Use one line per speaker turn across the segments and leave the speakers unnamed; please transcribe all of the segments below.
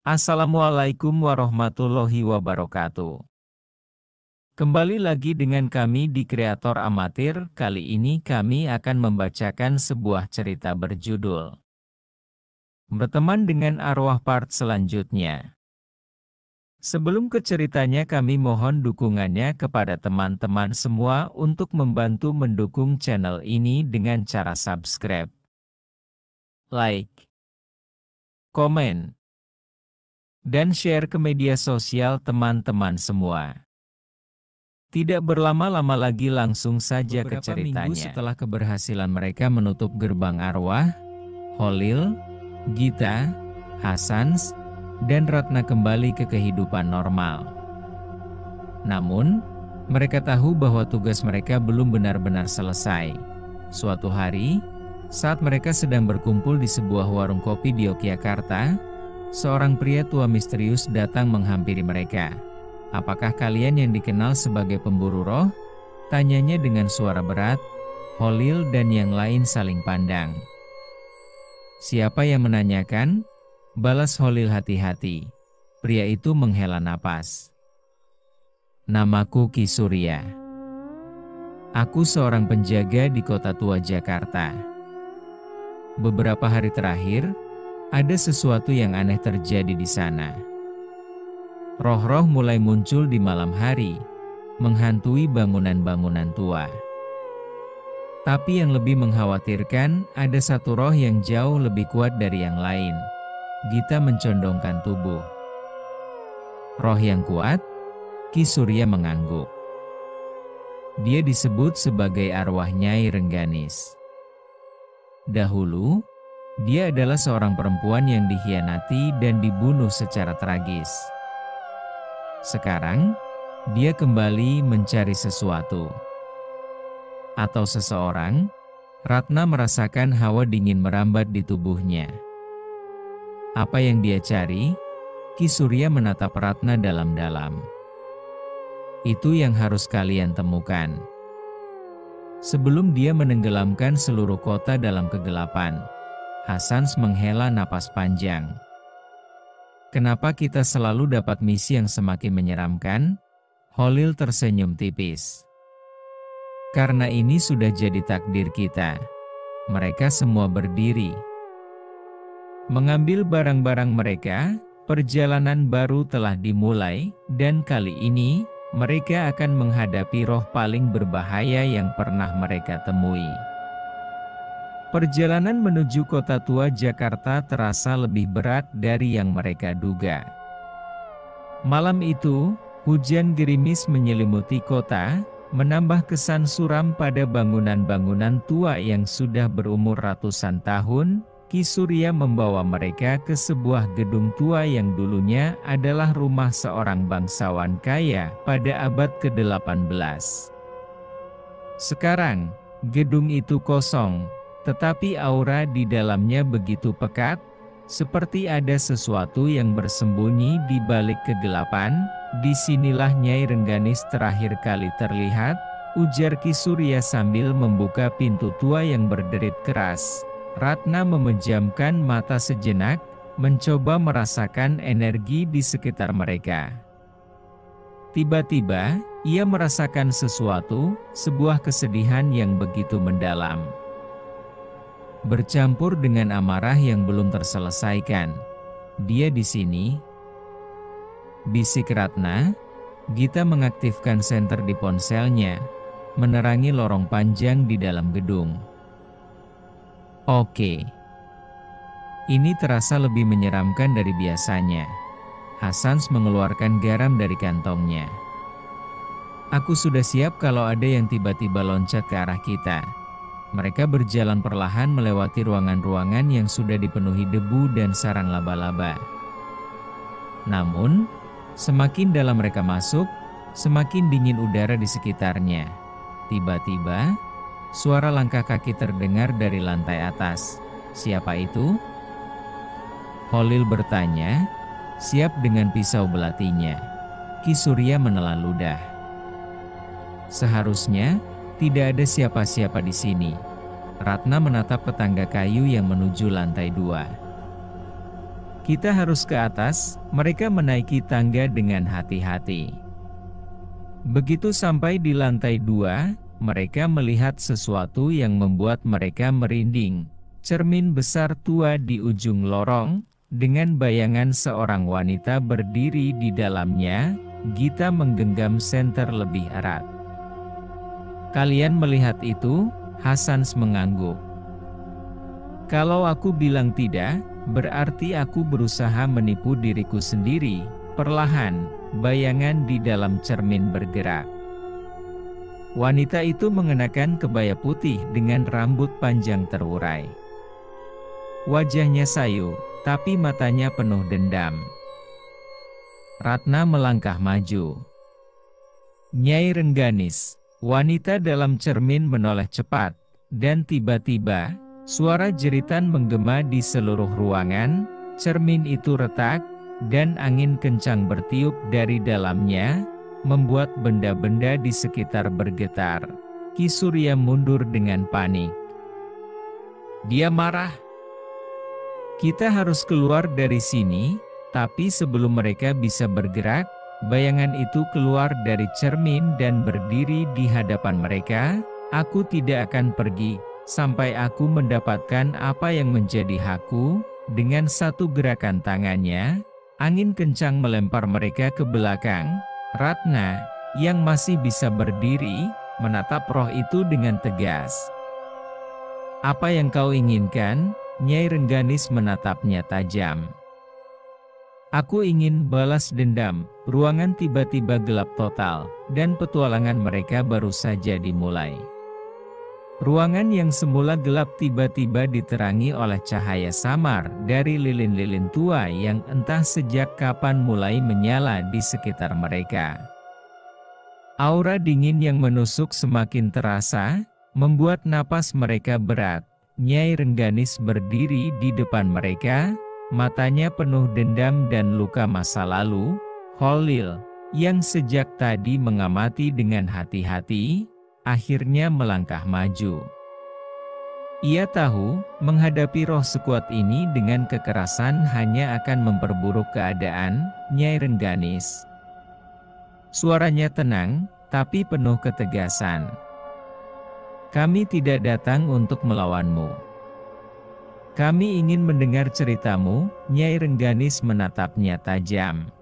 Assalamualaikum warahmatullahi wabarakatuh. Kembali lagi dengan kami di Kreator Amatir. Kali ini kami akan membacakan sebuah cerita berjudul Berteman dengan Arwah part selanjutnya. Sebelum ke ceritanya, kami mohon dukungannya kepada teman-teman semua untuk membantu mendukung channel ini dengan cara subscribe, like, komen, dan share ke media sosial teman-teman semua. Tidak berlama-lama lagi, langsung saja ke ceritanya. Minggu setelah keberhasilan mereka menutup gerbang arwah, Holil, Gita, Hasans, dan Ratna kembali ke kehidupan normal. Namun, mereka tahu bahwa tugas mereka belum benar-benar selesai. Suatu hari, saat mereka sedang berkumpul di sebuah warung kopi di Yogyakarta, seorang pria tua misterius datang menghampiri mereka. "Apakah kalian yang dikenal sebagai pemburu roh?" tanyanya dengan suara berat. Holil dan yang lain saling pandang. "Siapa yang menanyakan?" balas Holil hati-hati. Pria itu menghela napas. "Namaku Ki Surya. Aku seorang penjaga di kota tua Jakarta. Beberapa hari terakhir, ada sesuatu yang aneh terjadi di sana. Roh-roh mulai muncul di malam hari, menghantui bangunan-bangunan tua. Tapi yang lebih mengkhawatirkan, ada satu roh yang jauh lebih kuat dari yang lain." Gita mencondongkan tubuh. "Roh yang kuat?" Ki Surya mengangguk. "Dia disebut sebagai arwah Nyai Rengganis. Dahulu, dia adalah seorang perempuan yang dikhianati dan dibunuh secara tragis. Sekarang, dia kembali mencari sesuatu. Atau seseorang." Ratna merasakan hawa dingin merambat di tubuhnya. "Apa yang dia cari?" Ki Surya menatap Ratna dalam-dalam. "Itu yang harus kalian temukan." Sebelum dia menenggelamkan seluruh kota dalam kegelapan, Hasans menghela napas panjang. "Kenapa kita selalu dapat misi yang semakin menyeramkan?" Holil tersenyum tipis. "Karena ini sudah jadi takdir kita." Mereka semua berdiri. Mengambil barang-barang mereka, perjalanan baru telah dimulai, dan kali ini, mereka akan menghadapi roh paling berbahaya yang pernah mereka temui. Perjalanan menuju kota tua Jakarta terasa lebih berat dari yang mereka duga. Malam itu, hujan gerimis menyelimuti kota, menambah kesan suram pada bangunan-bangunan tua yang sudah berumur ratusan tahun. Ki Surya membawa mereka ke sebuah gedung tua yang dulunya adalah rumah seorang bangsawan kaya pada abad ke-18. Sekarang, gedung itu kosong, tetapi aura di dalamnya begitu pekat, seperti ada sesuatu yang bersembunyi di balik kegelapan. "Disinilah Nyai Rengganis terakhir kali terlihat," ujar Ki Surya sambil membuka pintu tua yang berderit keras. Ratna memejamkan mata sejenak, mencoba merasakan energi di sekitar mereka. Tiba-tiba, ia merasakan sesuatu, sebuah kesedihan yang begitu mendalam, bercampur dengan amarah yang belum terselesaikan. "Dia di sini," bisik Ratna. Gita mengaktifkan senter di ponselnya, menerangi lorong panjang di dalam gedung. "Oke. Ini terasa lebih menyeramkan dari biasanya." Hasans mengeluarkan garam dari kantongnya. "Aku sudah siap kalau ada yang tiba-tiba loncat ke arah kita." Mereka berjalan perlahan melewati ruangan-ruangan yang sudah dipenuhi debu dan sarang laba-laba. Namun, semakin dalam mereka masuk, semakin dingin udara di sekitarnya. Tiba-tiba, suara langkah kaki terdengar dari lantai atas. "Siapa itu?" Holil bertanya, siap dengan pisau belatinya. Ki Surya menelan ludah. "Seharusnya tidak ada siapa-siapa di sini." Ratna menatap ke tangga kayu yang menuju lantai 2. Kita harus ke atas. Mereka menaiki tangga dengan hati-hati. Begitu sampai di lantai 2, mereka melihat sesuatu yang membuat mereka merinding. Cermin besar tua di ujung lorong, dengan bayangan seorang wanita berdiri di dalamnya. Gita menggenggam senter lebih erat. "Kalian melihat itu?" Hasans mengangguk. "Kalau aku bilang tidak, berarti aku berusaha menipu diriku sendiri." Perlahan, bayangan di dalam cermin bergerak. Wanita itu mengenakan kebaya putih dengan rambut panjang terurai. Wajahnya sayu, tapi matanya penuh dendam. Ratna melangkah maju. "Nyai Rengganis." Wanita dalam cermin menoleh cepat, dan tiba-tiba, suara jeritan menggema di seluruh ruangan. Cermin itu retak, dan angin kencang bertiup dari dalamnya, membuat benda-benda di sekitar bergetar. Ki Surya mundur dengan panik. Dia marah. "Kita harus keluar dari sini." Tapi sebelum mereka bisa bergerak, bayangan itu keluar dari cermin dan berdiri di hadapan mereka. "Aku tidak akan pergi, sampai aku mendapatkan apa yang menjadi hakku." Dengan satu gerakan tangannya, angin kencang melempar mereka ke belakang. Ratna, yang masih bisa berdiri, menatap roh itu dengan tegas. "Apa yang kau inginkan?" Nyai Rengganis menatapnya tajam. "Aku ingin balas dendam." Ruangan tiba-tiba gelap total, dan petualangan mereka baru saja dimulai. Ruangan yang semula gelap tiba-tiba diterangi oleh cahaya samar dari lilin-lilin tua yang entah sejak kapan mulai menyala di sekitar mereka. Aura dingin yang menusuk semakin terasa, membuat napas mereka berat. Nyai Rengganis berdiri di depan mereka, matanya penuh dendam dan luka masa lalu. Holil, yang sejak tadi mengamati dengan hati-hati, akhirnya melangkah maju. Ia tahu, menghadapi roh sekuat ini dengan kekerasan hanya akan memperburuk keadaan. Nyai Rengganis. Suaranya tenang, tapi penuh ketegasan. "Kami tidak datang untuk melawanmu. Kami ingin mendengar ceritamu." Nyai Rengganis menatapnya tajam.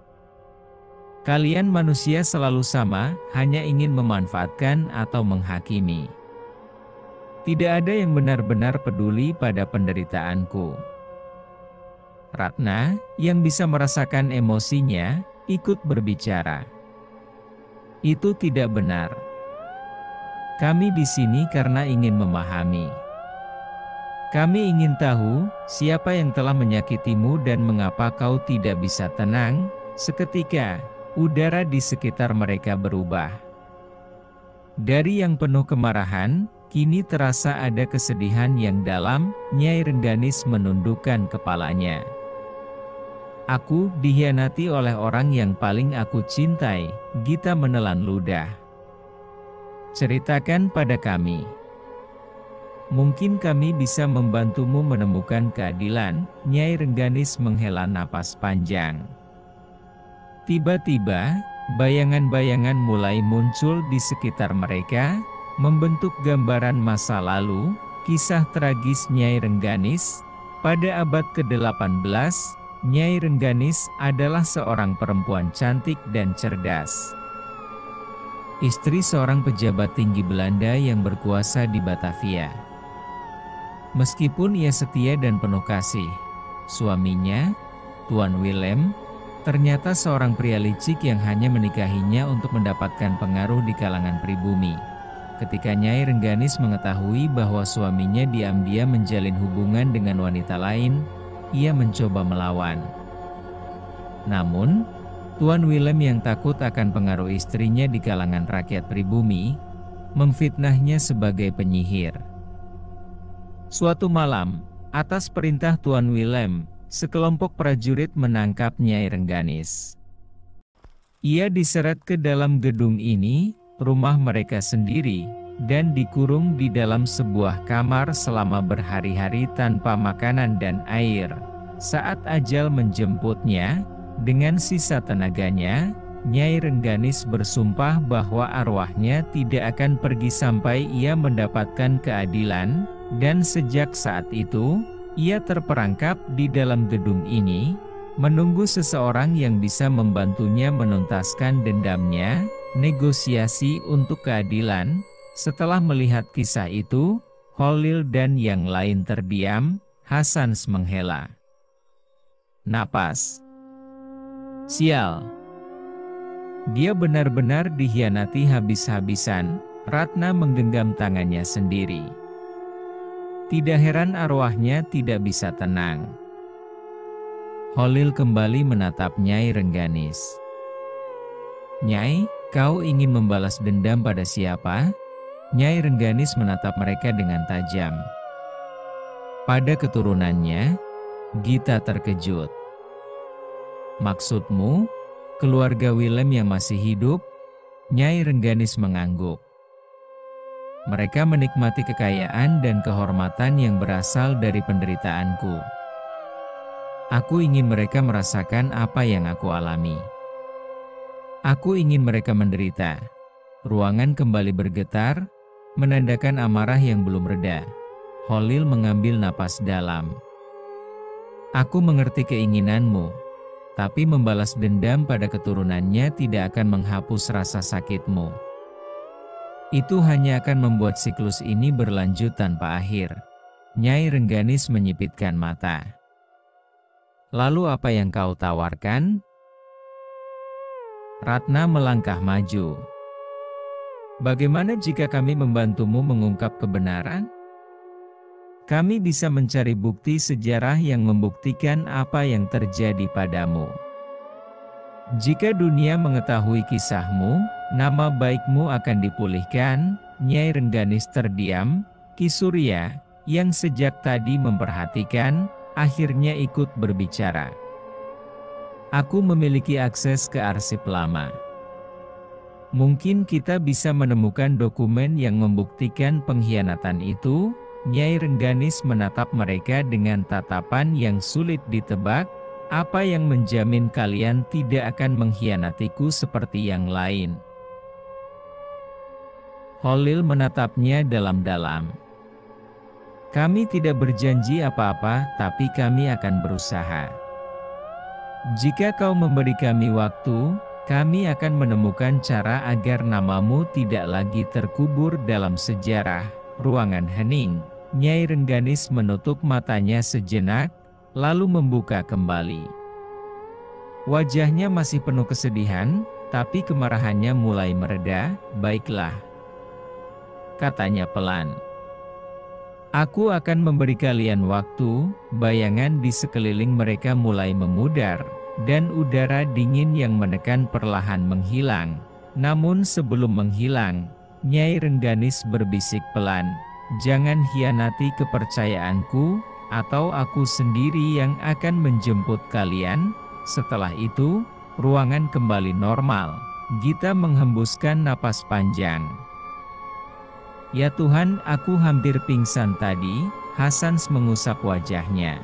"Kalian manusia selalu sama, hanya ingin memanfaatkan atau menghakimi. Tidak ada yang benar-benar peduli pada penderitaanku." Ratna, yang bisa merasakan emosinya, ikut berbicara. "Itu tidak benar. Kami di sini karena ingin memahami. Kami ingin tahu, siapa yang telah menyakitimu dan mengapa kau tidak bisa tenang." Seketika, udara di sekitar mereka berubah. Dari yang penuh kemarahan, kini terasa ada kesedihan yang dalam. Nyai Rengganis menundukkan kepalanya. "Aku dikhianati oleh orang yang paling aku cintai." Gita menelan ludah. "Ceritakan pada kami. Mungkin kami bisa membantumu menemukan keadilan." Nyai Rengganis menghela napas panjang. Tiba-tiba, bayangan-bayangan mulai muncul di sekitar mereka, membentuk gambaran masa lalu, kisah tragis Nyai Rengganis. Pada abad ke-18, Nyai Rengganis adalah seorang perempuan cantik dan cerdas. Istri seorang pejabat tinggi Belanda yang berkuasa di Batavia. Meskipun ia setia dan penuh kasih, suaminya, Tuan Willem, ternyata seorang pria licik yang hanya menikahinya untuk mendapatkan pengaruh di kalangan pribumi. Ketika Nyai Rengganis mengetahui bahwa suaminya diam-diam menjalin hubungan dengan wanita lain, ia mencoba melawan. Namun, Tuan Willem yang takut akan pengaruh istrinya di kalangan rakyat pribumi, memfitnahnya sebagai penyihir. Suatu malam, atas perintah Tuan Willem, sekelompok prajurit menangkap Nyai Rengganis. Ia diseret ke dalam gedung ini, rumah mereka sendiri, dan dikurung di dalam sebuah kamar selama berhari-hari tanpa makanan dan air. Saat ajal menjemputnya, dengan sisa tenaganya, Nyai Rengganis bersumpah bahwa arwahnya tidak akan pergi sampai ia mendapatkan keadilan, dan sejak saat itu, ia terperangkap di dalam gedung ini, menunggu seseorang yang bisa membantunya menuntaskan dendamnya, negosiasi untuk keadilan. Setelah melihat kisah itu, Khalil dan yang lain terdiam. Hasan menghela napas. Sial. Dia benar-benar dikhianati habis-habisan. Ratna menggenggam tangannya sendiri. Tidak heran arwahnya tidak bisa tenang. Khalil kembali menatap Nyai Rengganis. Nyai, kau ingin membalas dendam pada siapa? Nyai Rengganis menatap mereka dengan tajam. Pada keturunannya, Gita terkejut. Maksudmu, keluarga Willem yang masih hidup? Nyai Rengganis mengangguk. Mereka menikmati kekayaan dan kehormatan yang berasal dari penderitaanku. Aku ingin mereka merasakan apa yang aku alami. Aku ingin mereka menderita. Ruangan kembali bergetar, menandakan amarah yang belum reda. Khalil mengambil napas dalam. Aku mengerti keinginanmu, tapi membalas dendam pada keturunannya tidak akan menghapus rasa sakitmu. Itu hanya akan membuat siklus ini berlanjut tanpa akhir. Nyai Rengganis menyipitkan mata. Lalu apa yang kau tawarkan? Ratna melangkah maju. Bagaimana jika kami membantumu mengungkap kebenaran? Kami bisa mencari bukti sejarah yang membuktikan apa yang terjadi padamu. Jika dunia mengetahui kisahmu, nama baikmu akan dipulihkan. Nyai Rengganis terdiam. Ki Surya, yang sejak tadi memperhatikan, akhirnya ikut berbicara. Aku memiliki akses ke arsip lama. Mungkin kita bisa menemukan dokumen yang membuktikan pengkhianatan itu. Nyai Rengganis menatap mereka dengan tatapan yang sulit ditebak. Apa yang menjamin kalian tidak akan mengkhianatiku seperti yang lain? Khalil menatapnya dalam-dalam. Kami tidak berjanji apa-apa, tapi kami akan berusaha. Jika kau memberi kami waktu, kami akan menemukan cara agar namamu tidak lagi terkubur dalam sejarah. Ruangan hening. Nyai Rengganis menutup matanya sejenak, lalu membuka kembali. Wajahnya masih penuh kesedihan, tapi kemarahannya mulai mereda. Baiklah, katanya pelan. Aku akan memberi kalian waktu. Bayangan di sekeliling mereka mulai memudar, dan udara dingin yang menekan perlahan menghilang. Namun sebelum menghilang, Nyai Rengganis berbisik pelan, jangan hianati kepercayaanku, atau aku sendiri yang akan menjemput kalian. Setelah itu, ruangan kembali normal. Gita menghembuskan napas panjang. Ya Tuhan, aku hampir pingsan tadi. Hasan mengusap wajahnya.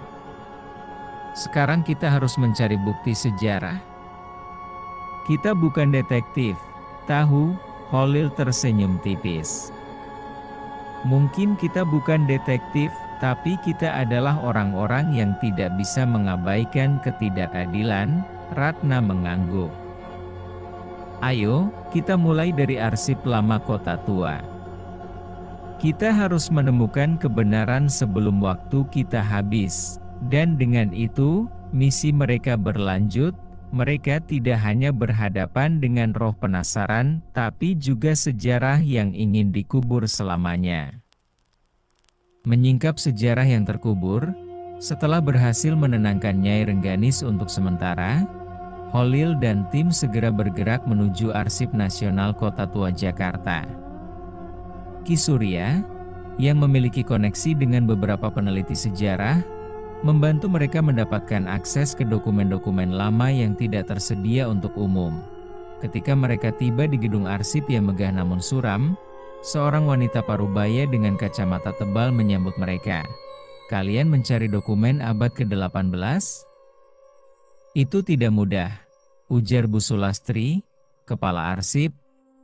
Sekarang kita harus mencari bukti sejarah. Kita bukan detektif, tahu? Khalil tersenyum tipis. Mungkin kita bukan detektif, tapi kita adalah orang-orang yang tidak bisa mengabaikan ketidakadilan. Ratna mengangguk. Ayo, kita mulai dari arsip lama kota tua. Kita harus menemukan kebenaran sebelum waktu kita habis. Dan dengan itu, misi mereka berlanjut. Mereka tidak hanya berhadapan dengan roh penasaran, tapi juga sejarah yang ingin dikubur selamanya. Menyingkap sejarah yang terkubur, setelah berhasil menenangkan Nyai Rengganis untuk sementara, Khalil dan tim segera bergerak menuju Arsip Nasional Kota Tua Jakarta. Ki Surya, yang memiliki koneksi dengan beberapa peneliti sejarah, membantu mereka mendapatkan akses ke dokumen-dokumen lama yang tidak tersedia untuk umum. Ketika mereka tiba di gedung arsip yang megah namun suram, seorang wanita parubaya dengan kacamata tebal menyambut mereka. kalian mencari dokumen abad ke-18? Itu tidak mudah, ujar Bu Sulastri, kepala arsip.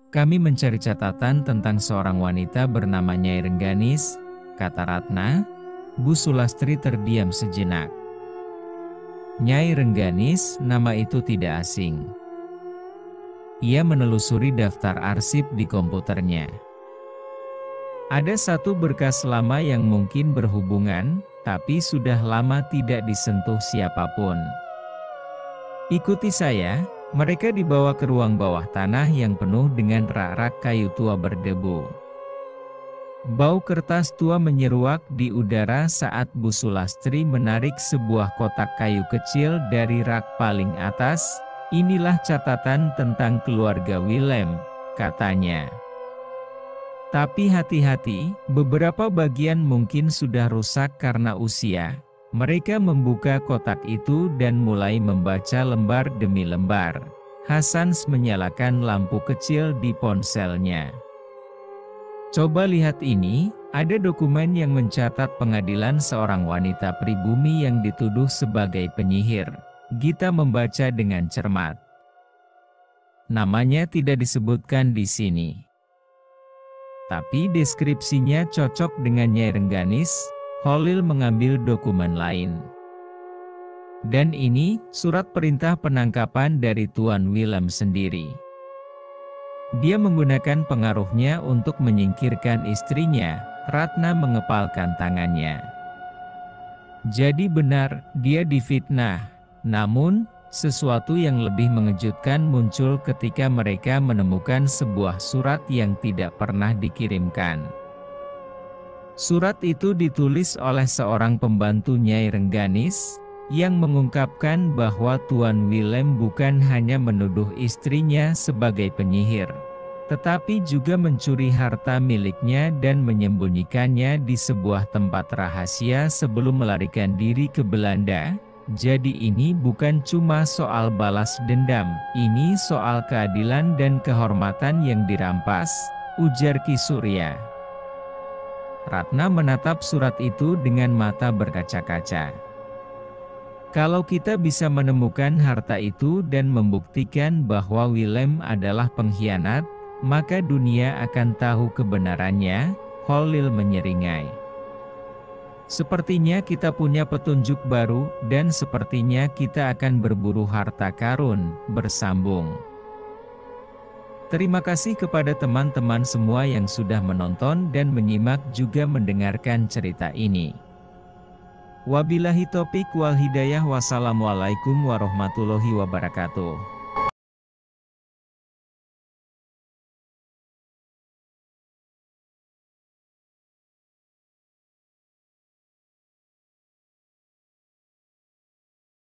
Kami mencari catatan tentang seorang wanita bernama Nyai Rengganis, kata Ratna. Bu Sulastri terdiam sejenak. Nyai Rengganis, nama itu tidak asing. Ia menelusuri daftar arsip di komputernya. Ada satu berkas lama yang mungkin berhubungan, tapi sudah lama tidak disentuh siapapun. Ikuti saya, mereka dibawa ke ruang bawah tanah yang penuh dengan rak-rak kayu tua berdebu. Bau kertas tua menyeruak di udara saat Bu Sulastri menarik sebuah kotak kayu kecil dari rak paling atas. Inilah catatan tentang keluarga Willem, katanya. Tapi hati-hati, beberapa bagian mungkin sudah rusak karena usia. Mereka membuka kotak itu dan mulai membaca lembar demi lembar. Hasans menyalakan lampu kecil di ponselnya. Coba lihat ini, ada dokumen yang mencatat pengadilan seorang wanita pribumi yang dituduh sebagai penyihir. Gita membaca dengan cermat. Namanya tidak disebutkan di sini. Tapi deskripsinya cocok dengan Nyai Rengganis. Holil mengambil dokumen lain. Dan ini, surat perintah penangkapan dari Tuan Willem sendiri. Dia menggunakan pengaruhnya untuk menyingkirkan istrinya. Ratna mengepalkan tangannya. Jadi benar, dia difitnah. Namun, sesuatu yang lebih mengejutkan muncul ketika mereka menemukan sebuah surat yang tidak pernah dikirimkan. Surat itu ditulis oleh seorang pembantu Nyai Rengganis, yang mengungkapkan bahwa Tuan Willem bukan hanya menuduh istrinya sebagai penyihir, tetapi juga mencuri harta miliknya dan menyembunyikannya di sebuah tempat rahasia sebelum melarikan diri ke Belanda. Jadi ini bukan cuma soal balas dendam, ini soal keadilan dan kehormatan yang dirampas, ujar Ki Surya. Ratna menatap surat itu dengan mata berkaca-kaca. Kalau kita bisa menemukan harta itu dan membuktikan bahwa Willem adalah pengkhianat, maka dunia akan tahu kebenarannya, Holil menyeringai. Sepertinya kita punya petunjuk baru, dan sepertinya kita akan berburu harta karun, bersambung. Terima kasih kepada teman-teman semua yang sudah menonton dan menyimak juga mendengarkan cerita ini. Wabillahi taufiq wal hidayah. Wassalamualaikum warahmatullahi wabarakatuh.